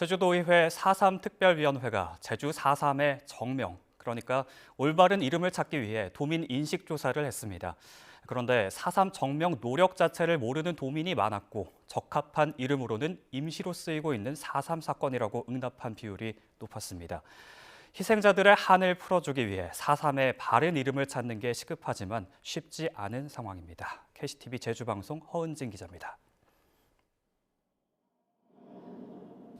제주도의회 4.3 특별위원회가 제주 4.3의 정명, 그러니까 올바른 이름을 찾기 위해 도민 인식 조사를 했습니다. 그런데 4.3 정명 노력 자체를 모르는 도민이 많았고 적합한 이름으로는 임시로 쓰이고 있는 4.3 사건이라고 응답한 비율이 높았습니다. 희생자들의 한을 풀어주기 위해 4.3의 바른 이름을 찾는 게 시급하지만 쉽지 않은 상황입니다. KCTV 제주방송 허은진 기자입니다.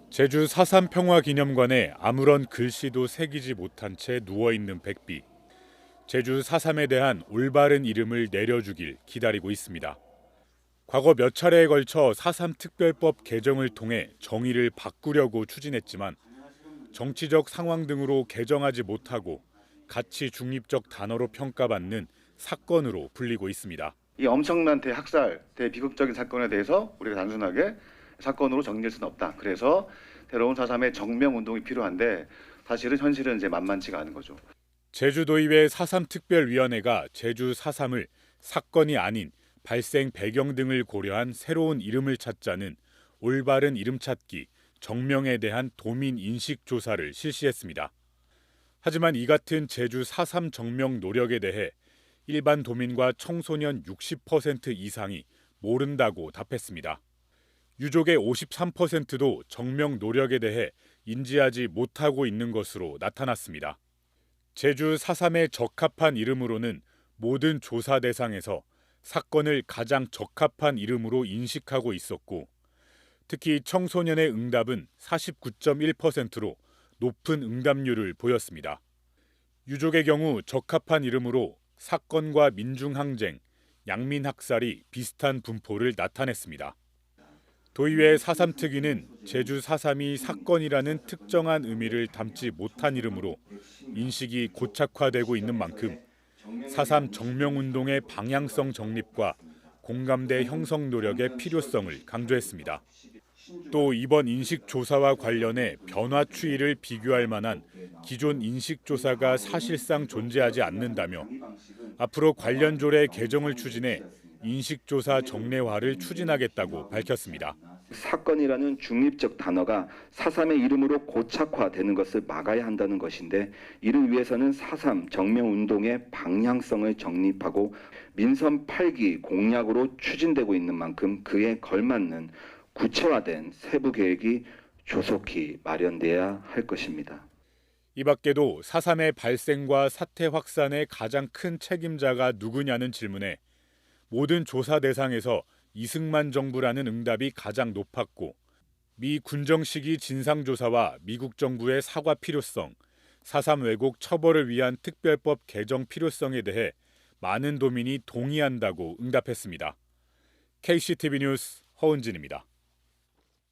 제주 4.3 평화기념관에 아무런 글씨도 새기지 못한 채 누워있는 백비. 제주 4.3에 대한 올바른 이름을 내려주길 기다리고 있습니다. 과거 몇 차례에 걸쳐 4.3 특별법 개정을 통해 정의를 바꾸려고 추진했지만 정치적 상황 등으로 개정하지 못하고 가치 중립적 단어로 평가받는 사건으로 불리고 있습니다. 이 엄청난 대학살, 대비극적인 사건에 대해서 우리가 단순하게 사건으로 정리할 수는 없다. 그래서 새로운 4.3의 정명 운동이 필요한데 사실은 현실은 이제 만만치가 않은 거죠. 제주도의회 4.3 특별위원회가 제주 4.3을 사건이 아닌 발생 배경 등을 고려한 새로운 이름을 찾자는 올바른 이름 찾기, 정명에 대한 도민 인식 조사를 실시했습니다. 하지만 이 같은 제주 4.3 정명 노력에 대해 일반 도민과 청소년 60% 이상이 모른다고 답했습니다. 유족의 53%도 정명 노력에 대해 인지하지 못하고 있는 것으로 나타났습니다. 제주 4.3에 적합한 이름으로는 모든 조사 대상에서 사건을 가장 적합한 이름으로 인식하고 있었고, 특히 청소년의 응답은 49.1%로 높은 응답률을 보였습니다. 유족의 경우 적합한 이름으로 사건과 민중항쟁, 양민학살이 비슷한 분포를 나타냈습니다. 도의회 4.3 특위는 제주 4.3이 사건이라는 특정한 의미를 담지 못한 이름으로 인식이 고착화되고 있는 만큼 4.3 정명운동의 방향성 정립과 공감대 형성 노력의 필요성을 강조했습니다. 또 이번 인식조사와 관련해 변화 추이를 비교할 만한 기존 인식조사가 사실상 존재하지 않는다며 앞으로 관련 조례 개정을 추진해 인식조사 정례화를 추진하겠다고 밝혔습니다. 사건이라는 중립적 단어가 4.3의 이름으로 고착화되는 것을 막아야 한다는 것인데, 이를 위해서는 4.3 정명운동의 방향성을 정립하고 민선 8기 공약으로 추진되고 있는 만큼 그에 걸맞는 구체화된 세부 계획이 조속히 마련돼야 할 것입니다. 이 밖에도 4.3의 발생과 사태 확산의 가장 큰 책임자가 누구냐는 질문에 모든 조사 대상에서 이승만 정부라는 응답이 가장 높았고, 미 군정시기 진상조사와 미국 정부의 사과 필요성, 4.3 왜곡 처벌을 위한 특별법 개정 필요성에 대해 많은 도민이 동의한다고 응답했습니다. KCTV 뉴스 허은진입니다.